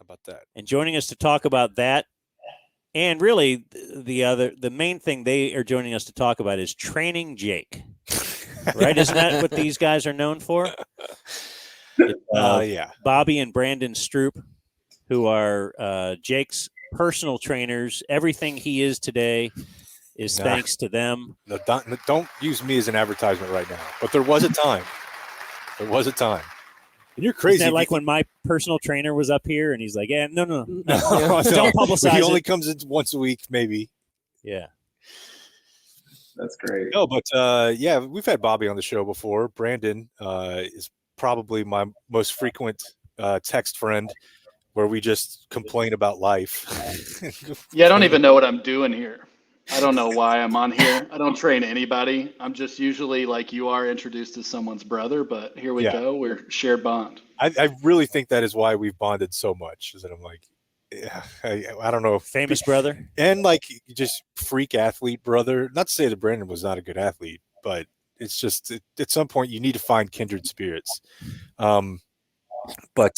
about that? And joining us to talk about that, and really the main thing they are joining us to talk about is training Jake. Right? Isn't that what these guys are known for? Yeah. Bobby and Brandon Stroupe, who are Jake's personal trainers. Everything he is today is thanks to them. No, don't use me as an advertisement right now. But there was a time. And you're crazy. Isn't that like when my personal trainer was up here and he's like, "Yeah, no. Don't publicize He only it. comes in once a week, maybe." Yeah. That's great. No, but we've had Bobby on the show before. Brandon is probably my most frequent text friend, where we just complain about life. Yeah, I don't even know what I'm doing here. I don't know why I'm on here. I don't train anybody. I'm just usually, like you are, introduced as someone's brother, but here we go. We're shared bond. I really think that is why we've bonded so much, is that I'm like, I don't know. Famous brother. And like just freak athlete brother. Not to say that Brandon was not a good athlete, but it's just at some point you need to find kindred spirits. But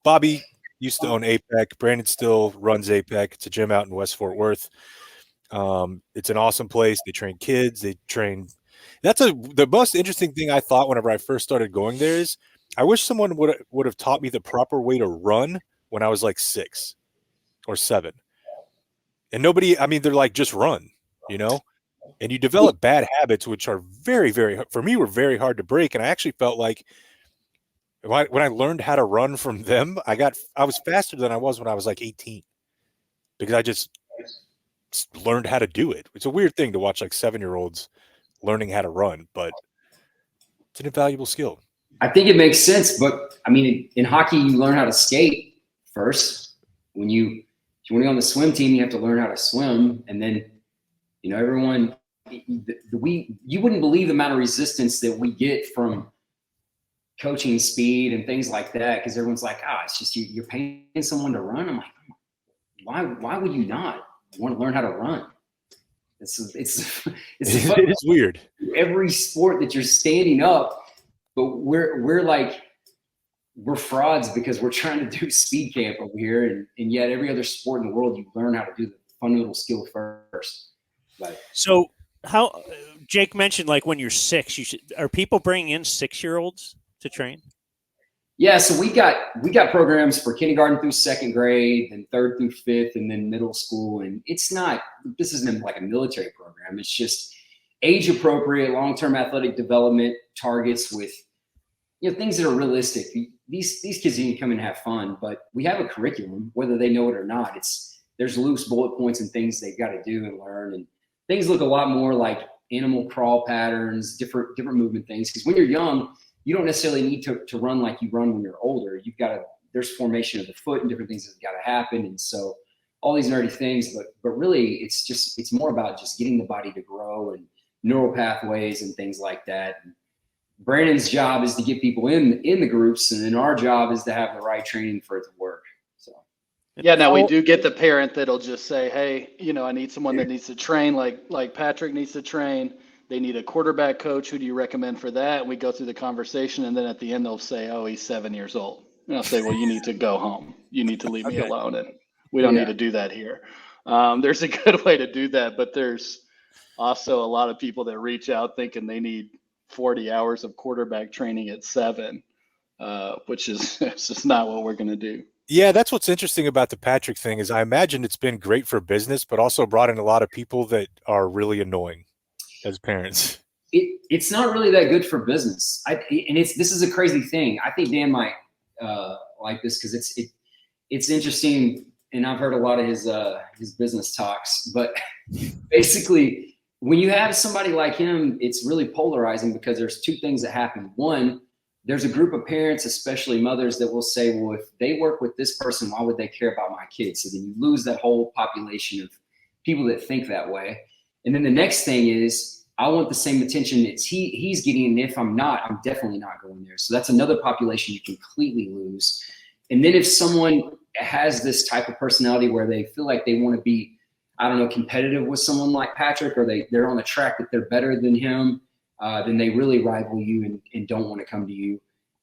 Bobby used to own Apec. Brandon still runs Apec. It's a gym out in West Fort Worth. It's an awesome place. They train kids. They train. The most interesting thing I thought whenever I first started going there is I wish someone would have taught me the proper way to run when I was like 6 or 7. And they're like, just run, and you develop bad habits, which are very, very, for me, were very hard to break. And I actually felt like when I learned how to run from them, I was faster than I was when I was like 18, because I just learned how to do it. It's a weird thing to watch like 7-year-olds learning how to run, but it's an invaluable skill. I think it makes sense, but I mean, in hockey, you learn how to skate first. When you're on the swim team, you have to learn how to swim, and then everyone. You wouldn't believe the amount of resistance that we get from coaching speed and things like that, because everyone's like, it's just you're paying someone to run. I'm like, why would you not want to learn how to run? It is weird. Every sport that you're standing up, but we're frauds because we're trying to do speed camp over here, and yet every other sport in the world you learn how to do the fundamental skill first. So how Jake mentioned, like when you're 6, are people bringing in 6-year-olds to train? Yeah, so we got programs for kindergarten through 2nd grade, and 3rd through 5th, and then middle school. And this isn't like a military program. It's just age appropriate, long-term athletic development targets with things that are realistic. These kids need to come in and have fun, but we have a curriculum, whether they know it or not. There's loose bullet points and things they've got to do and learn, and things look a lot more like animal crawl patterns, different movement things. Because when you're young, you don't necessarily need to run like you run when you're older. There's formation of the foot and different things that's got to happen. And so all these nerdy things, but really it's more about just getting the body to grow and neural pathways and things like that. And Brandon's job is to get people in the groups, and then our job is to have the right training for it to work. So. Yeah, now we do get the parent that'll just say, hey, I need someone that needs to train like Patrick needs to train. They need a quarterback coach. Who do you recommend for that? And we go through the conversation, and then at the end they'll say, oh, he's 7 years old. And I'll say, well, you need to go home. You need to leave me alone, and we don't need to do that here. There's a good way to do that, but there's also a lot of people that reach out thinking they need 40 hours of quarterback training at 7, which is just not what we're going to do. Yeah, that's what's interesting about the Patrick thing is I imagine it's been great for business, but also brought in a lot of people that are really annoying as parents. It's not really that good for business. This is a crazy thing. I think Dan might like this because it's interesting, and I've heard a lot of his business talks. But basically, when you have somebody like him, it's really polarizing because there's 2 things that happen. One, there's a group of parents, especially mothers, that will say, well, if they work with this person, why would they care about my kids? So then you lose that whole population of people that think that way. And then the next thing is, I want the same attention that he's getting, and if I'm not, I'm definitely not going there. So that's another population you completely lose. And then if someone has this type of personality where they feel like they want to be, competitive with someone like Patrick, or they're on the track that they're better than him, then they really rival you and don't want to come to you.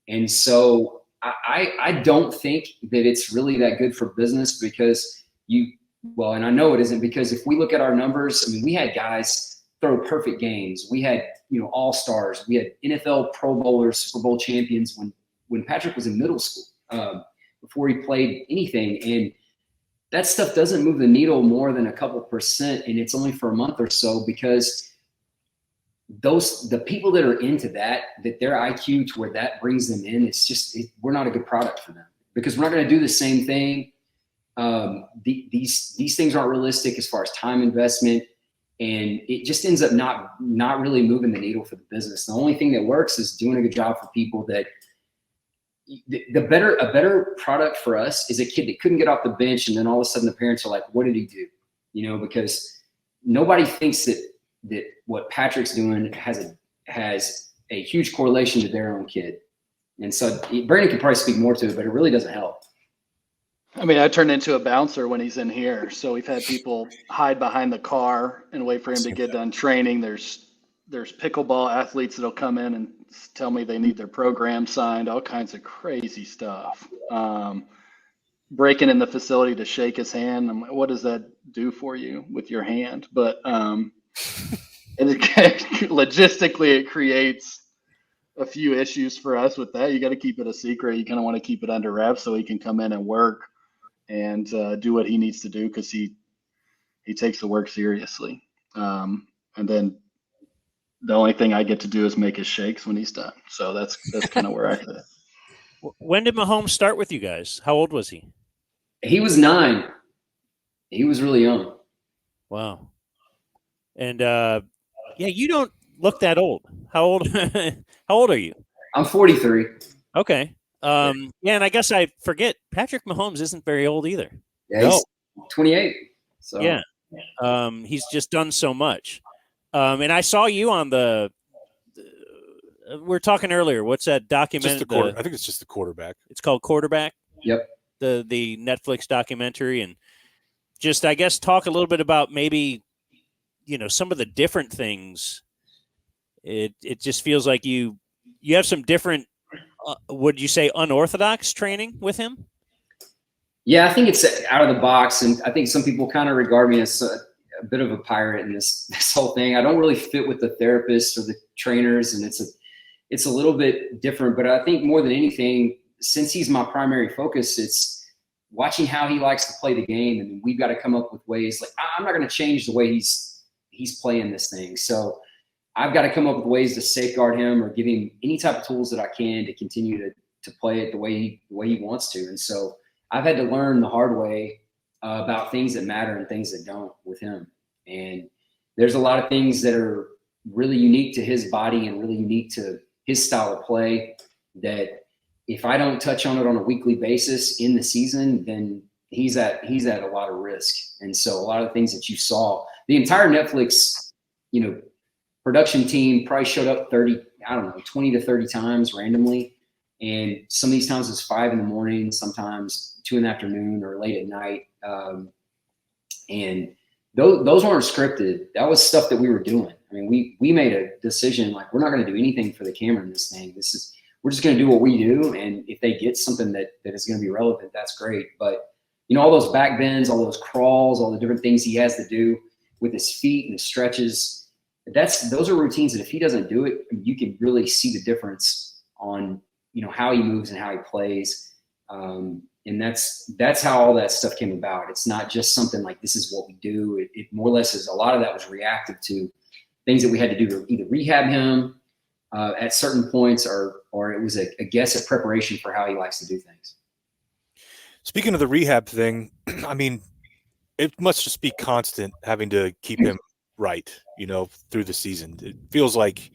And so I don't think that it's really that good for business because and I know it isn't, because if we look at our numbers, I mean, we had guys throw perfect games. We had, all-stars. We had NFL Pro Bowlers, Super Bowl champions when Patrick was in middle school, before he played anything. And that stuff doesn't move the needle more than a couple percent, and it's only for a month or so, because the people that are into that their IQ to where that brings them in, we're not a good product for them, because we're not going to do the same thing. These things aren't realistic as far as time investment, and it just ends up not really moving the needle for the business. The only thing that works is doing a good job for people. That a better product for us is a kid that couldn't get off the bench, and then all of a sudden the parents are like, what did he do? Because nobody thinks that what Patrick's doing has a huge correlation to their own kid. And so Brandon could probably speak more to it, but it really doesn't help. I mean, I turned into a bouncer when he's in here. So we've had people hide behind the car and wait for him to get done training. There's pickleball athletes that'll come in and tell me they need their program signed, all kinds of crazy stuff. Breaking in the facility to shake his hand. I'm like, what does that do for you with your hand? But logistically, it creates a few issues for us with that. You got to keep it a secret. You kind of want to keep it under wraps so he can come in and work and do what he needs to do, because he takes the work seriously. And then the only thing I get to do is make his shakes when he's done. So that's kind of where I fit. When did Mahomes start with you guys? How old was he? He was 9. He was really young. Wow. And you don't look that old. How old are you? I'm 43. Okay. And I guess I forget Patrick Mahomes isn't very old either. Yeah, he's 28. So yeah. He's just done so much. And I saw you on we were talking earlier. What's that documentary? I think it's just the quarterback. It's called Quarterback. Yep. The Netflix documentary, and just, I guess, talk a little bit about maybe, some of the different things. It just feels like you have some different, would you say, unorthodox training with him? Yeah, I think it's out of the box, and I think some people kind of regard me as a bit of a pirate in this whole thing. I don't really fit with the therapists or the trainers, and it's a little bit different. But I think more than anything, since he's my primary focus, it's watching how he likes to play the game, and we've got to come up with ways. Like, I'm not going to change the way he's playing this thing, so I've got to come up with ways to safeguard him or give him any type of tools that I can to continue to play it the way he wants to. And so I've had to learn the hard way about things that matter and things that don't with him. And there's a lot of things that are really unique to his body and really unique to his style of play that if I don't touch on it on a weekly basis in the season, then he's at a lot of risk. And so a lot of the things that you saw, the entire Netflix, production team probably showed up 20 to 30 times randomly. And some of these times it's 5 a.m, sometimes 2 p.m, or late at night. And those weren't scripted. That was stuff that we were doing. I mean, we made a decision, like, we're not going to do anything for the camera in this thing. We're just going to do what we do. And if they get something that is going to be relevant, that's great. But, all those back bends, all those crawls, all the different things he has to do with his feet and the stretches, those are routines that if he doesn't do it, you can really see the difference on, how he moves and how he plays. And that's how all that stuff came about. It's not just something like, this is what we do. It more or less is, a lot of that was reactive to things that we had to do to either rehab him at certain points, or it was a guess at preparation for how he likes to do things. Speaking of the rehab thing, I mean, it must just be constant having to keep him right, through the season. It feels like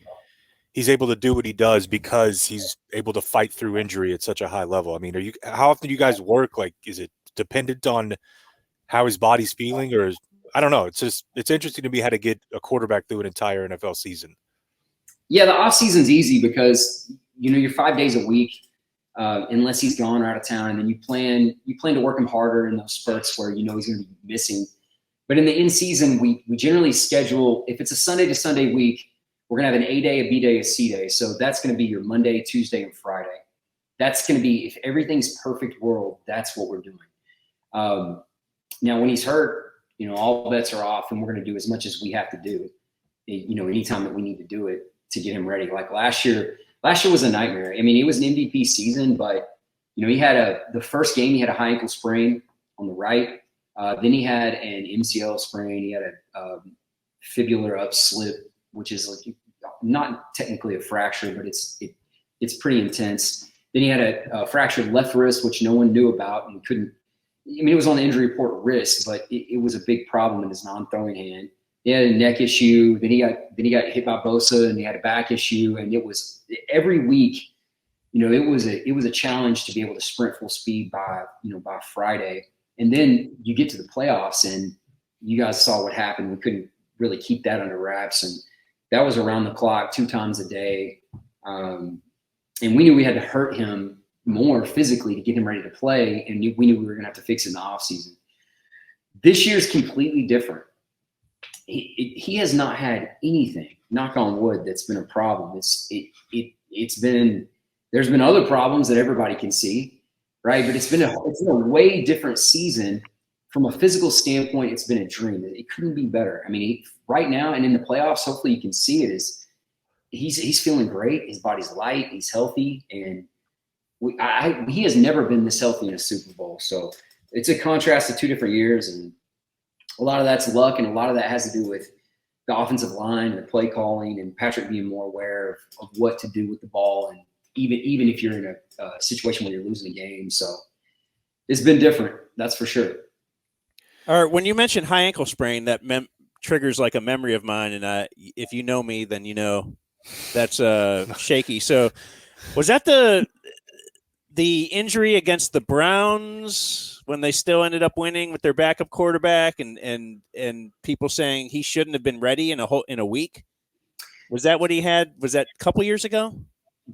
he's able to do what he does because he's able to fight through injury at such a high level. I mean, how often do you guys work? Like, is it dependent on how his body's feeling, or I don't know. It's interesting to me how to get a quarterback through an entire NFL season. Yeah, the off season's easy because you're 5 days a week, unless he's gone or out of town, and then you plan to work him harder in those spurts where he's going to be missing. But in the in season, we generally schedule, if it's a Sunday to Sunday week, we're going to have an A day, a B day, a C day. So that's going to be your Monday, Tuesday, and Friday. that's going to be, if everything's perfect world, that's what we're doing. Now when he's hurt, all bets are off, and we're going to do as much as we have to do, anytime that we need to do it to get him ready. Like last year was a nightmare. I mean, it was an MVP season, but he had the first game, he had a high ankle sprain on the right. Then he had an MCL sprain. He had a fibular upslip, which is like not technically a fracture, but it's pretty intense. Then he had a fractured left wrist, which no one knew about and couldn't. I mean, it was on the injury report wrist, but it was a big problem in his non-throwing hand. He had a neck issue. Then he got hit by Bosa, and he had a back issue. And it was every week. It was a challenge to be able to sprint full speed by Friday. And then you get to the playoffs, and you guys saw what happened. We couldn't really keep that under wraps, and that was around the clock, 2 times a day. And we knew we had to hurt him more physically to get him ready to play, and we knew we were going to have to fix it in the offseason. This year's completely different. He has not had anything, knock on wood, that's been a problem. There's been other problems that everybody can see, right? But it's been a way different season from a physical standpoint. It's been a dream. It couldn't be better. I mean, right now and in the playoffs, hopefully you can see it, is he's feeling great. His body's light. He's healthy, and he has never been this healthy in a Super Bowl. So it's a contrast to 2 different years, and a lot of that's luck, and a lot of that has to do with the offensive line and the play calling, and Patrick being more aware of what to do with the ball, and even if you're in a situation where you're losing a game. So it's been different, that's for sure. All right, when you mentioned high ankle sprain, that triggers like a memory of mine, and if you know me, then you know that's shaky. So was that the injury against the Browns when they still ended up winning with their backup quarterback, and people saying he shouldn't have been ready in a week? Was that what he had? Was that a couple years ago?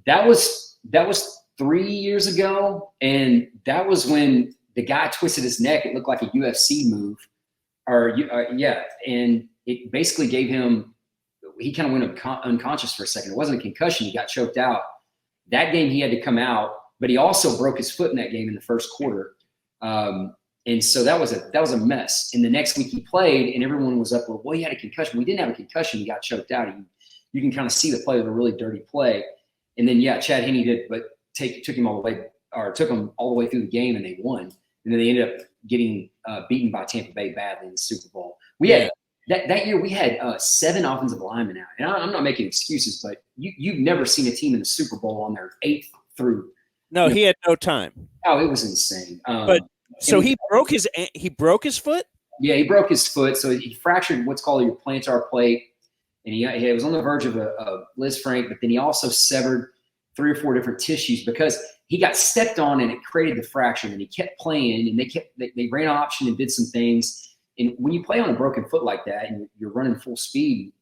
That was 3 years ago, and that was when the guy twisted his neck. It looked like a UFC move, and it basically gave him. He kind of went unconscious for a second. It wasn't a concussion. He got choked out. That game he had to come out, but he also broke his foot in that game in the first quarter. And so that was a mess. And the next week he played, and everyone was up, well, he had a concussion. We didn't have a concussion. He got choked out. You can kind of see the play of a really dirty play. And then, Chad Henne did, but took him all the way through the game, and they won. And then they ended up getting beaten by Tampa Bay badly in the Super Bowl. We had that year we had 7 offensive linemen out. And I'm not making excuses, but you've never seen a team in the Super Bowl on their 8th through. No, he had no time. Oh, it was insane. So he broke his foot? Yeah, he broke his foot. So he fractured what's called your plantar plate, and he was on the verge of a Liz Frank, but then he also severed 3 or 4 different tissues because he got stepped on and it created the fracture. And he kept playing, and they ran option and did some things. And when you play on a broken foot like that and you're running full speed,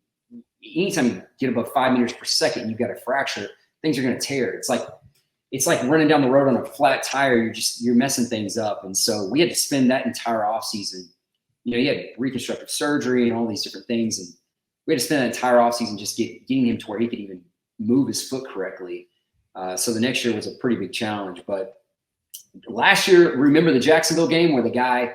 anytime you get above 5 meters per second and you've got a fracture, things are going to tear. It's like running down the road on a flat tire. You're messing things up. And so we had to spend that entire offseason. He had reconstructive surgery and all these different things. And we had to spend that entire offseason just getting him to where he could even move his foot correctly. So the next year was a pretty big challenge. But last year, remember the Jacksonville game where the guy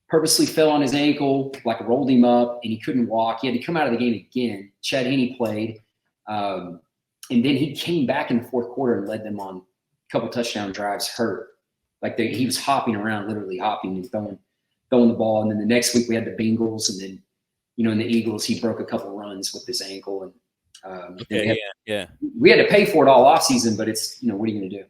purposely fell on his ankle, like rolled him up, and he couldn't walk. He had to come out of the game again. Chad Henne played. And then he came back in the fourth quarter and led them on a couple touchdown drives hurt. He was hopping around, literally hopping and throwing the ball. And then the next week we had the Bengals, and then, in the Eagles, he broke a couple runs with his ankle. And we had to pay for it all offseason, but it's, what are you going to do?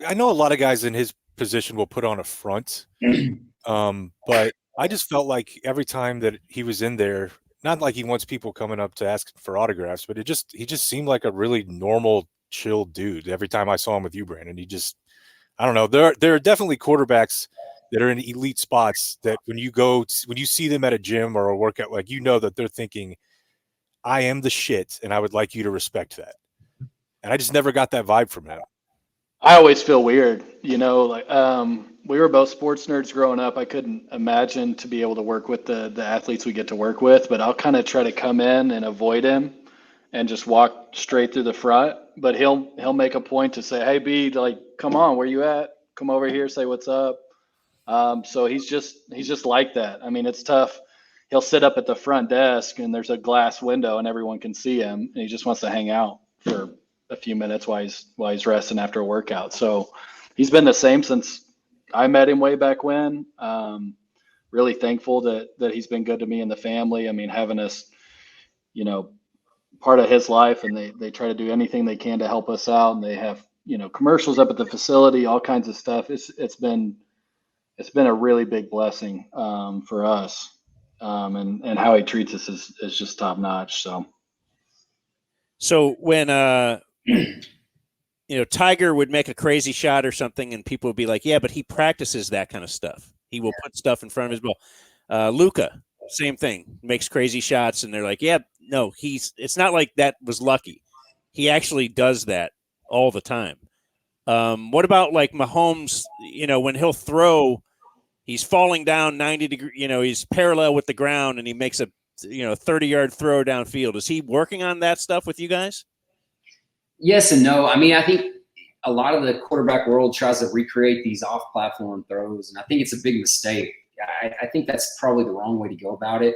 I know a lot of guys in his position will put on a front, but I just felt like every time that he was in there, not like he wants people coming up to ask for autographs, but he just seemed like a really normal, chill dude. Every time I saw him with you, Brandon, I don't know. There are definitely quarterbacks that are in elite spots that when you see them at a gym or a workout, that they're thinking, I am the shit, and I would like you to respect that. And I just never got that vibe from him. I always feel weird, we were both sports nerds growing up. I couldn't imagine to be able to work with the athletes we get to work with, but I'll kind of try to come in and avoid him and just walk straight through the front. But he'll make a point to say, "Hey, B, like, come on, where you at? Come over here, say what's up." So he's just like that. I mean, it's tough. He'll sit up at the front desk and there's a glass window and everyone can see him, and he just wants to hang out for a few minutes while he's resting after a workout. So he's been the same since I met him way back when. Really thankful that he's been good to me and the family. I mean, having us, part of his life, and they try to do anything they can to help us out, and they have, commercials up at the facility, all kinds of stuff. It's been a really big blessing for us. And how he treats us is just top notch. So when Tiger would make a crazy shot or something, and people would be like, "Yeah, but he practices that kind of stuff. He will put stuff in front of his ball." Luka, same thing, makes crazy shots, and they're like, "Yeah, no, it's not like that was lucky. He actually does that all the time." What about like Mahomes? When he'll throw, he's falling down 90 degrees, he's parallel with the ground and he makes a 30-yard throw downfield. Is he working on that stuff with you guys? Yes and no. I mean, I think a lot of the quarterback world tries to recreate these off-platform throws, and I think it's a big mistake. I think that's probably the wrong way to go about it.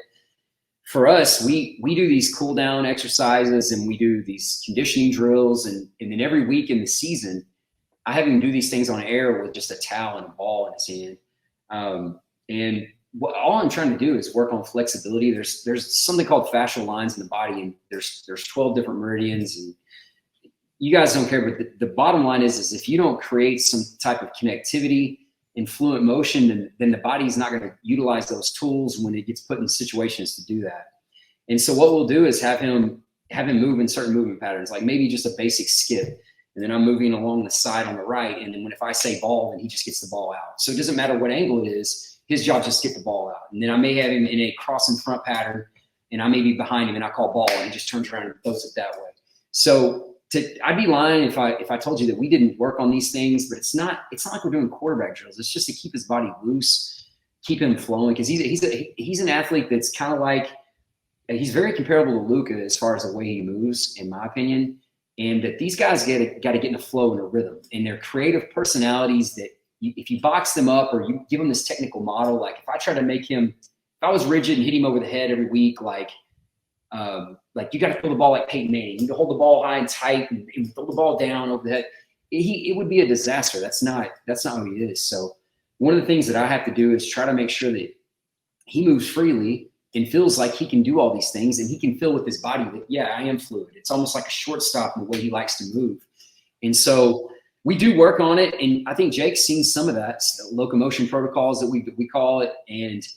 For us, we do these cool-down exercises and we do these conditioning drills, and then every week in the season, I have him do these things on air with just a towel and a ball in his hand. And all I'm trying to do is work on flexibility. There's something called fascial lines in the body, and there's 12 different meridians, and you guys don't care, but the bottom line is if you don't create some type of connectivity and fluent motion, then the body's not going to utilize those tools when it gets put in situations to do that. And so what we'll do is have him move in certain movement patterns, like maybe just a basic skip. And then I'm moving along the side on the right. And then if I say ball, then he just gets the ball out. So it doesn't matter what angle it is, his job is just to get the ball out. And then I may have him in a cross and front pattern, and I may be behind him and I call ball, and he just turns around and throws it that way. So I'd be lying if I told you that we didn't work on these things, but it's not like we're doing quarterback drills. It's just to keep his body loose, keep him flowing, because he's an athlete that's kind of like, he's very comparable to Luka as far as the way he moves, in my opinion. And that these guys got to get in a flow and a rhythm, and they're creative personalities that if you box them up or you give them this technical model, like if I try to make him, if I was rigid and hit him over the head every week, like you got to throw the ball like Peyton Manning, you need to hold the ball high and tight and throw the ball down over the head. It would be a disaster. That's not who he is. So one of the things that I have to do is try to make sure that he moves freely and feels like he can do all these things, and he can feel with his body that, yeah, I am fluid. It's almost like a shortstop in the way he likes to move. And so we do work on it, and I think Jake's seen some of that, locomotion protocols that we call it. And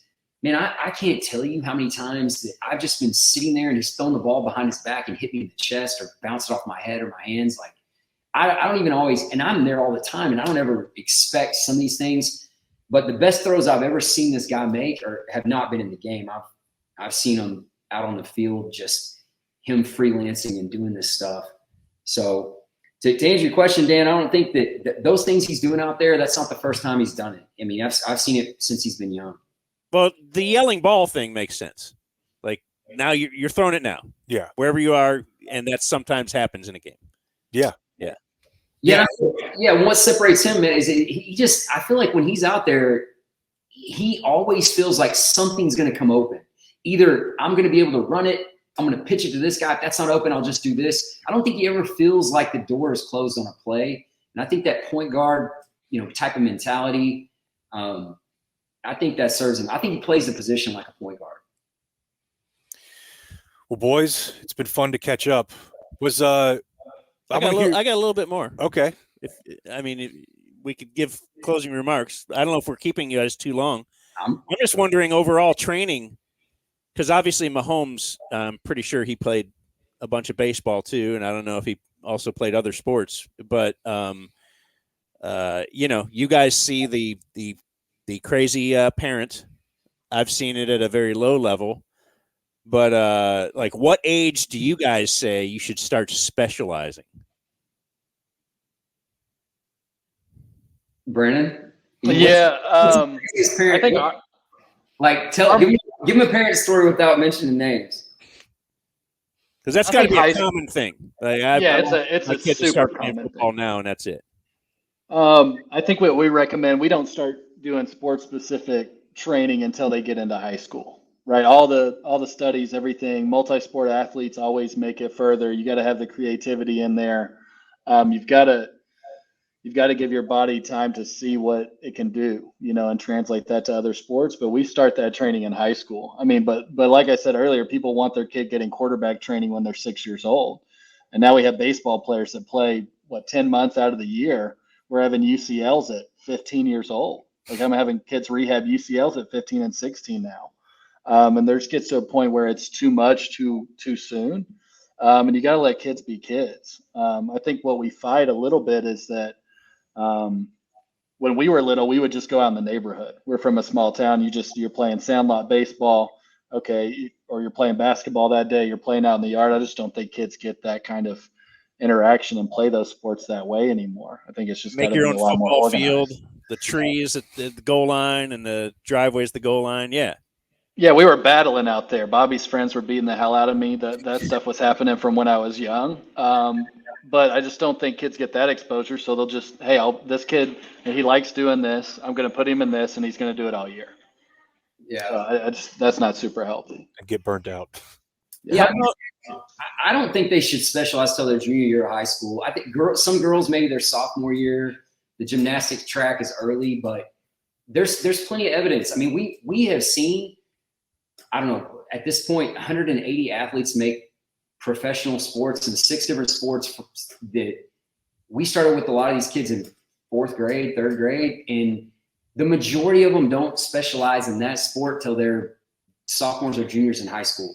man, I can't tell you how many times that I've just been sitting there and he's throwing the ball behind his back and hit me in the chest or bounce it off my head or my hands. Like I don't even always, and I'm there all the time, and I don't ever expect some of these things. But the best throws I've ever seen this guy make have not been in the game. I've seen him out on the field, just him freelancing and doing this stuff. So to answer your question, Dan, I don't think that those things he's doing out there, that's not the first time he's done it. I mean, I've seen it since he's been young. Well, the yelling ball thing makes sense. Like now you're throwing it now. Yeah. Wherever you are, and that sometimes happens in a game. Yeah. Yeah. Yeah. Yeah. What separates him is I feel like when he's out there, he always feels like something's going to come open. Either I'm going to be able to run it, I'm going to pitch it to this guy. If that's not open, I'll just do this. I don't think he ever feels like the door is closed on a play. And I think that point guard, type of mentality, I think that serves him. I think he plays the position like a point guard. Well, boys, it's been fun to catch up. I got a little bit more. Okay. If we could give closing remarks. I don't know if we're keeping you guys too long. I'm just wondering overall training, because obviously Mahomes, I'm pretty sure he played a bunch of baseball too, and I don't know if he also played other sports. But you guys see the crazy parent. I've seen it at a very low level. But like, what age do you guys say you should start specializing? Brandon? Yeah, I think give him a parent story without mentioning names. Because that's I got to think be a common thing. Like, it's my a kids super start playing common football thing. now, and that's it. I think what we recommend, we don't start doing sports specific training until they get into high school, right? All the studies, everything, multi-sport athletes always make it further. You got to have the creativity in there. You've got to give your body time to see what it can do, and translate that to other sports. But we start that training in high school. I mean, but like I said earlier, people want their kid getting quarterback training when they're 6 years old. And now we have baseball players that play 10 months out of the year. We're having UCLs at 15 years old. Like I'm having kids rehab UCLs at 15 and 16 now. And there just gets to a point where it's too much too soon. And you got to let kids be kids. I think what we fight a little bit is that when we were little, we would just go out in the neighborhood. We're from a small town. You're playing sandlot baseball, okay, or you're playing basketball that day. You're playing out in the yard. I just don't think kids get that kind of interaction and play those sports that way anymore. I think it's just got Make to your be own a lot more football organized. field, the trees at the goal line, and the driveways the goal line. Yeah. Yeah, we were battling out there. Bobby's friends were beating the hell out of me. That stuff was happening from when I was young. But I just don't think kids get that exposure. So they'll just, hey, this kid, he likes doing this. I'm going to put him in this, and he's going to do it all year. Yeah. So that's not super healthy. And get burnt out. Yeah. I don't think they should specialize till their junior year of high school. I think some girls, maybe their sophomore year, the gymnastics track is early, but there's plenty of evidence. I mean, we have seen, I don't know, at this point, 180 athletes make professional sports in 6 different sports that we started with a lot of these kids in 4th grade, 3rd grade, and the majority of them don't specialize in that sport till they're sophomores or juniors in high school.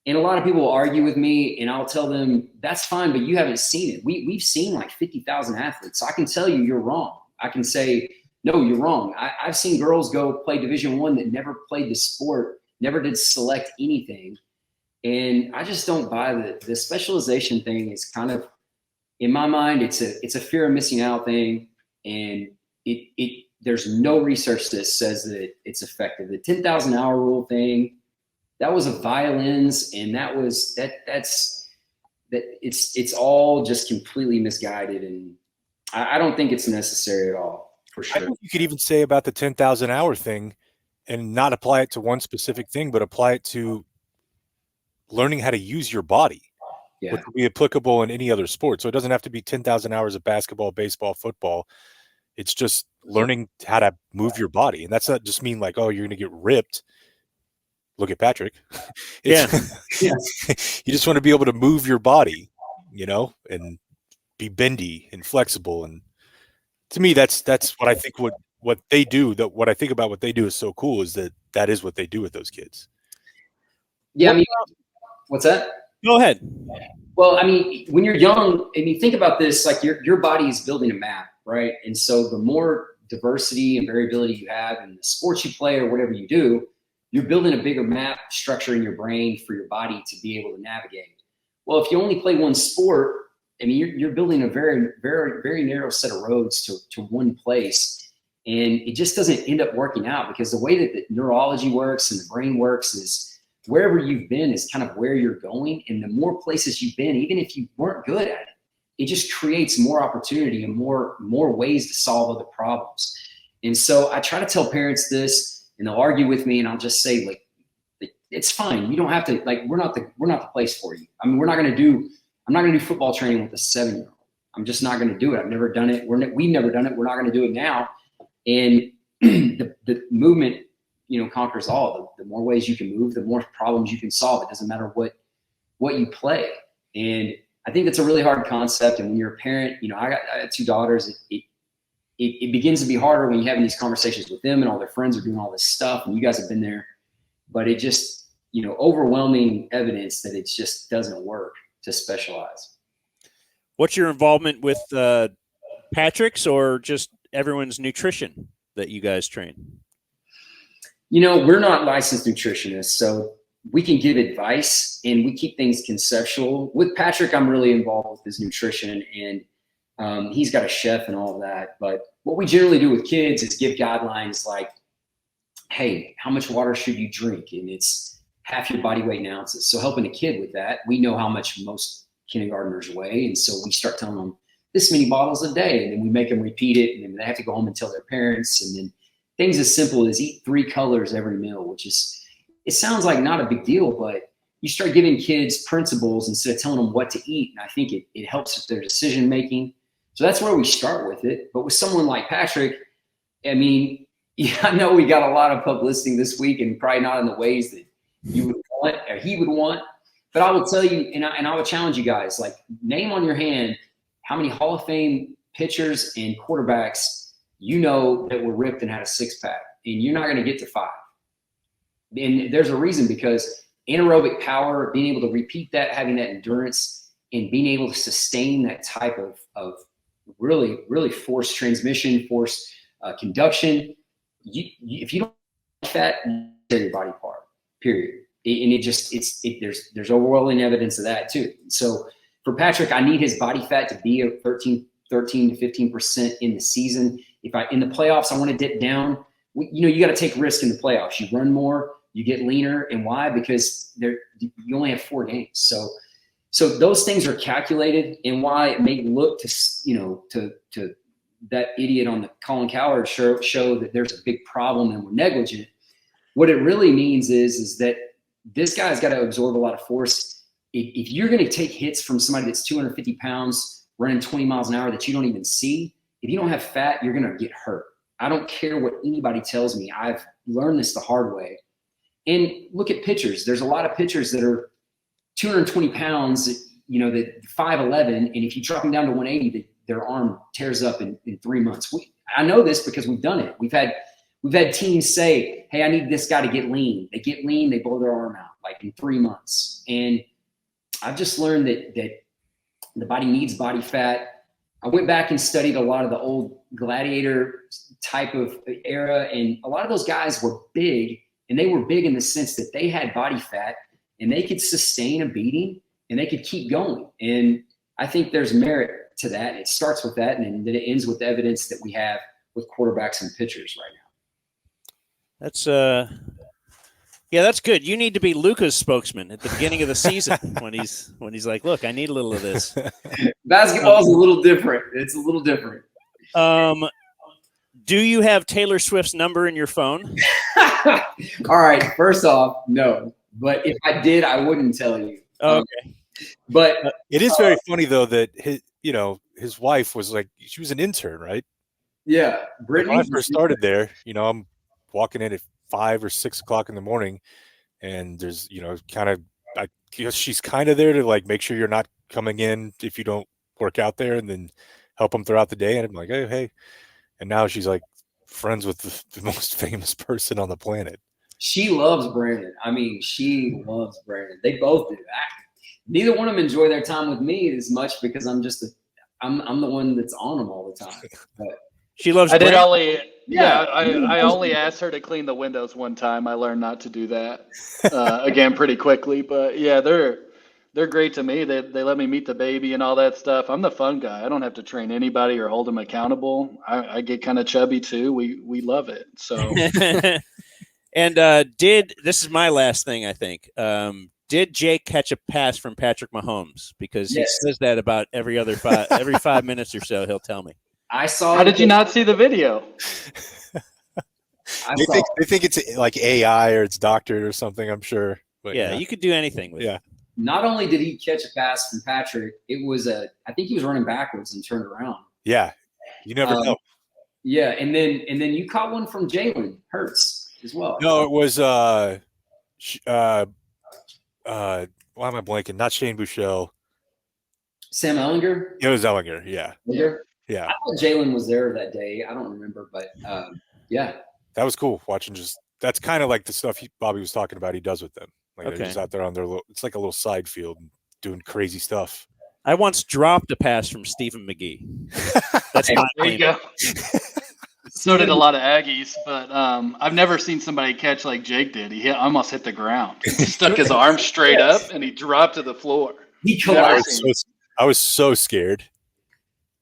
And a lot of people will argue with me, and I'll tell them, that's fine, but you haven't seen it. We've seen like 50,000 athletes. So I can tell you you're wrong. I can say, no, you're wrong. I've seen girls go play Division I that never played the sport, never did select anything. And I just don't buy the specialization thing is kind of, in my mind, it's a fear of missing out thing. And there's no research that says that it's effective. The 10,000 hour rule thing, that was a violins, and it's all just completely misguided, and I don't think it's necessary at all, for sure. I think you could even say about the 10,000 hour thing and not apply it to one specific thing, but apply it to learning how to use your body, which would be applicable in any other sport. So it doesn't have to be 10,000 hours of basketball, baseball, football. It's just learning how to move your body. And that's not just mean like, oh, you're going to get ripped. Look at Patrick. Yeah. You just want to be able to move your body, and be bendy and flexible. And to me, that's what I think what they do. What I think about what they do is so cool is that is what they do with those kids. Yeah. I mean, what's that? Go ahead. Well, I mean, when you're young and you think about this, like your body is building a map, right? And so the more diversity and variability you have in the sports you play or whatever you do, you're building a bigger map structure in your brain for your body to be able to navigate. Well, if you only play one sport, I mean, you're building a very, very, very narrow set of roads to one place. And it just doesn't end up working out because the way that the neurology works and the brain works is wherever you've been is kind of where you're going. And the more places you've been, even if you weren't good at it, it just creates more opportunity and more ways to solve other problems. And so I try to tell parents this, and they'll argue with me, and I'll just say, like, it's fine. You don't have to, like, we're not the place for you. I mean, I'm not going to do football training with a 7-year-old. I'm just not going to do it. I've never done it. We've never done it. We're not going to do it now. And the movement, conquers all. The more ways you can move, the more problems you can solve. It doesn't matter what you play. And I think that's a really hard concept. And when you're a parent, I got 2 daughters. It begins to be harder when you're having these conversations with them and all their friends are doing all this stuff and you guys have been there, but it just, overwhelming evidence that it just doesn't work to specialize. What's your involvement with Patrick's or just everyone's nutrition that you guys train? We're not licensed nutritionists, so we can give advice and we keep things conceptual. With Patrick, I'm really involved with his nutrition and he's got a chef and all of that. But what we generally do with kids is give guidelines like, hey, how much water should you drink? And it's half your body weight in ounces. So helping a kid with that, we know how much most kindergartners weigh. And so we start telling them this many bottles a day, and then we make them repeat it, and then they have to go home and tell their parents. And then things as simple as eat 3 colors every meal, which is, it sounds like not a big deal, but you start giving kids principles instead of telling them what to eat. And I think it helps with their decision making. So that's where we start with it. But with someone like Patrick, I mean, yeah, I know we got a lot of publicity this week, and probably not in the ways that you would want or he would want. But I will tell you, and I would challenge you guys, like, name on your hand how many Hall of Fame pitchers and quarterbacks you know that were ripped and had a 6-pack, and you're not going to get to 5. And there's a reason, because anaerobic power, being able to repeat that, having that endurance, and being able to sustain that type of really, really forced transmission, forced conduction. If you don't like that, you tear your body apart, period. And there's overwhelming evidence of that too. So for Patrick, I need his body fat to be at 13 to 15% in the season. In the playoffs, I want to dip down. You got to take risk in the playoffs. You run more, you get leaner. And why? Because you only have 4 games. So those things are calculated, and why it may look to that idiot on the Colin Cowherd show that there's a big problem and we're negligent. What it really means is that this guy's got to absorb a lot of force. If you're going to take hits from somebody that's 250 pounds running 20 miles an hour that you don't even see, if you don't have fat, you're going to get hurt. I don't care what anybody tells me. I've learned this the hard way. And look at pitchers. There's a lot of pitchers that are 220 pounds, that 5'11", and if you drop them down to 180, their arm tears up in 3 months. I know this because we've done it. We've had teams say, hey, I need this guy to get lean. They get lean, they blow their arm out like in 3 months. And I've just learned that the body needs body fat. I went back and studied a lot of the old gladiator type of era, and a lot of those guys were big, and they were big in the sense that they had body fat and they could sustain a beating and they could keep going. And I think there's merit to that. It starts with that, and then it ends with the evidence that we have with quarterbacks and pitchers right now. That's good. You need to be Luka's spokesman at the beginning of the season when he's like, look, I need a little of this. Basketball's a little different. It's a little different. Do you have Taylor Swift's number in your phone? All right. First off, no. But if I did, I wouldn't tell you. Okay. But it is very funny though that his wife was like, she was an intern, right? Yeah, Brittany. When I first started there, I'm walking in at 5 or 6 o'clock in the morning, and there's I guess she's kind of there to like make sure you're not coming in if you don't work out there, and then help them throughout the day. And I'm like, hey, and now she's like friends with the most famous person on the planet. She loves Brandon. I mean, she loves Brandon. They both do. Neither one of them enjoy their time with me as much because I'm the one that's on them all the time. But she loves. I only asked her to clean the windows one time. I learned not to do that again pretty quickly. But yeah, they're great to me. They let me meet the baby and all that stuff. I'm the fun guy. I don't have to train anybody or hold them accountable. I get kind of chubby too. We love it. So. And this is my last thing, I think. Did Jake catch a pass from Patrick Mahomes? Because he says that about every 5 minutes or so. He'll tell me. I saw. How did you not see the video? They think it's like AI or it's doctored or something, I'm sure. But yeah, you could do anything with it. Not only did he catch a pass from Patrick, it was I think he was running backwards and turned around. Yeah, you never know. Yeah, and then you caught one from Jalen Hurts as well. No, it was why am I blanking? Not Shane Buechele. Sam Ehlinger? It was Ehlinger, yeah. Yeah. I thought Jalen was there that day. I don't remember, but yeah. That was cool watching. That's kind of like the stuff Bobby was talking about he does with them. Like they're just out there on their it's like a little side field doing crazy stuff. I once dropped a pass from Stephen McGee. That's my there you go. So did a lot of Aggies, but I've never seen somebody catch like Jake did. He almost hit the ground. He stuck his arm straight up and he dropped to the floor. He collapsed. I was so scared.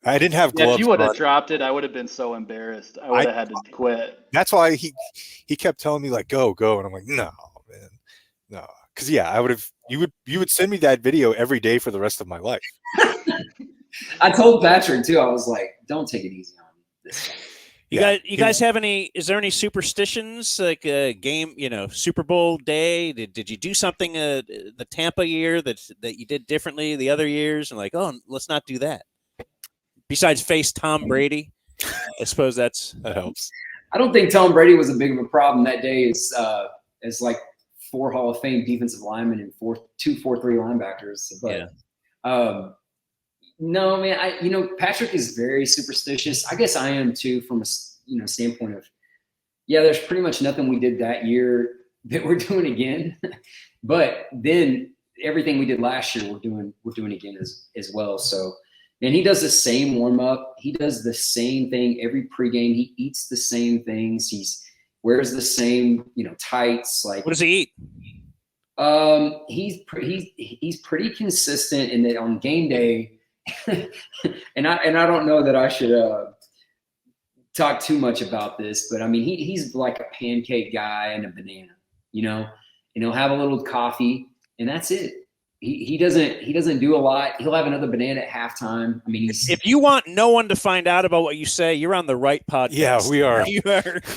I didn't have gloves. If you would have dropped it, I would have been so embarrassed. I would have had to quit. That's why he kept telling me like, go. And I'm like, no, man. No, because I would have. You would send me that video every day for the rest of my life. I told Patrick too. I was like, "Don't take it easy on this guy." You guys have any? Is there any superstitions like a game? Super Bowl day. Did you do something the Tampa year that you did differently the other years? And like, oh, let's not do that. Besides face Tom Brady, I suppose that helps. I don't think Tom Brady was a big of a problem that day. As like 4 Hall of Fame defensive linemen and 2 4-3 linebackers. But no, man, Patrick is very superstitious. I guess I am too, from a standpoint of, there's pretty much nothing we did that year that we're doing again. But then everything we did last year, we're doing again as well. So, and he does the same warm up. He does the same thing every pregame. He eats the same things. He's wears the same, tights. Like, what does he eat? He's pretty consistent in that on game day. and I don't know that I should talk too much about this, but I mean he's like a pancake guy and a banana, and he'll have a little coffee and that's it. He doesn't do a lot. He'll have another banana at halftime. I mean, if you want no one to find out about what you say, you're on the right podcast. Yeah, we are.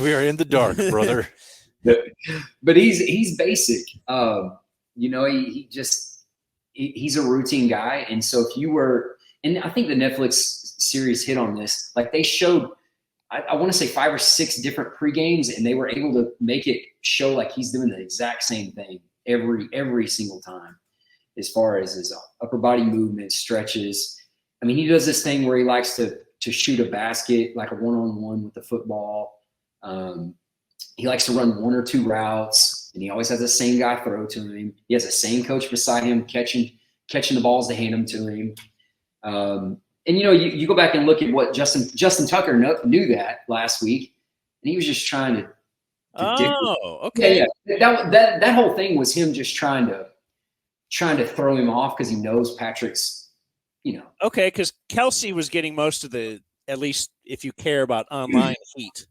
We are in the dark, brother. But he's basic. He's a routine guy. And so if you were, and I think the Netflix series hit on this, like they showed, I want to say 5 or 6 different pre-games, and they were able to make it show like he's doing the exact same thing every single time, as far as his upper body movement, stretches. I mean, he does this thing where he likes to shoot a basket, like a one-on-one with the football. He likes to run 1 or 2 routes, and he always has the same guy throw to him. He has the same coach beside him catching the balls to hand them to him. And you go back and look at what Justin Tucker knew that last week, and he was just trying to. Okay. Yeah. That whole thing was him just trying to throw him off because he knows Patrick's. Okay, because Kelsey was getting most of the, at least if you care about online heat.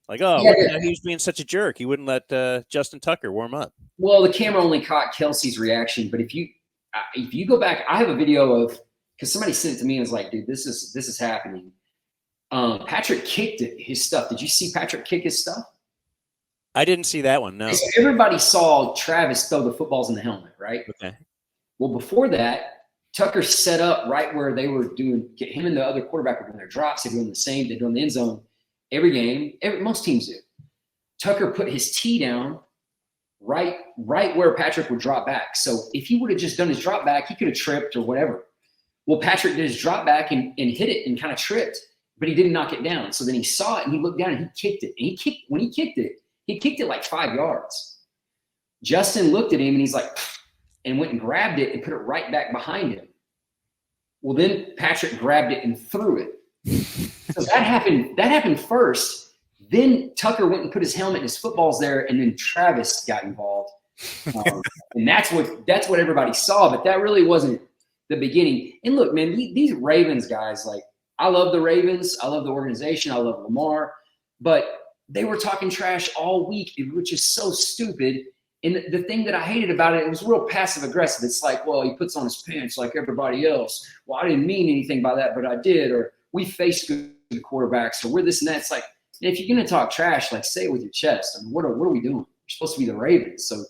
Like, he was being such a jerk. He wouldn't let Justin Tucker warm up. Well, the camera only caught Kelsey's reaction, but if you go back, I have a video of, because somebody sent it to me and was like, dude, this is happening. Patrick kicked his stuff. Did you see Patrick kick his stuff? I didn't see that one, no. So everybody saw Travis throw the footballs in the helmet, right? Okay. Well, before that, Tucker set up right where they were doing, him and the other quarterback were doing their drops. They're doing the same. They're doing the end zone every game. Most teams do. Tucker put his tee down right where Patrick would drop back. So if he would have just done his drop back, he could have tripped or whatever. Well, Patrick did his drop back and hit it and kind of tripped, but he didn't knock it down. So then he saw it and he looked down and he kicked it. And when he kicked it like 5 yards. Justin looked at him and he's like, and went and grabbed it and put it right back behind him. Well, then Patrick grabbed it and threw it. So that happened first. Then Tucker went and put his helmet and his footballs there, and then Travis got involved. And that's what everybody saw, but that really wasn't the beginning. And look, man, these Ravens guys, like, I love the Ravens. I love the organization. I love Lamar. But they were talking trash all week, which is so stupid. And the thing that I hated about it was real passive aggressive. It's like, well, he puts on his pants like everybody else. Well, I didn't mean anything by that, but I did. Or we face good quarterbacks, or we're this and that. It's like, if you're going to talk trash, like, say it with your chest. I mean, what are we doing? We're supposed to be the Ravens. So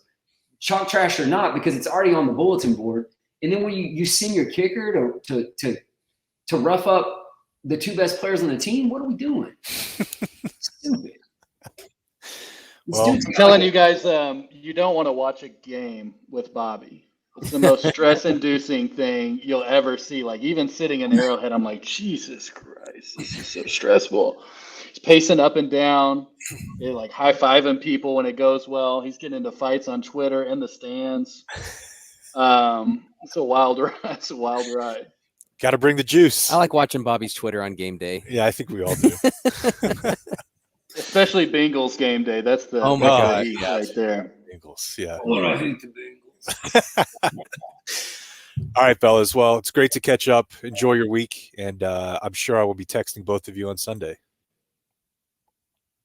talk trash or not, because it's already on the bulletin board. And then when you send your kicker to rough up the 2 best players on the team, what are we doing? Stupid. Well, I'm telling you guys, you don't want to watch a game with Bobby. It's the most stress-inducing thing you'll ever see. Like, even sitting in Arrowhead, I'm like, Jesus Christ, this is so stressful. He's pacing up and down. They're like high-fiving people when it goes well. He's getting into fights on Twitter in the stands. It's a wild ride. It's a wild ride. Got to bring the juice. I like watching Bobby's Twitter on game day. Yeah, I think we all do. Especially Bengals game day. That's the God, right there. Bengals, yeah. Oh, I hate the Bengals. All right, fellas. Well, it's great to catch up. Enjoy your week, and I'm sure I will be texting both of you on Sunday.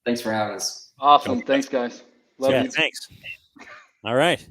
Thanks for having us. Awesome. Thanks, guys. Love you. Thanks. All right.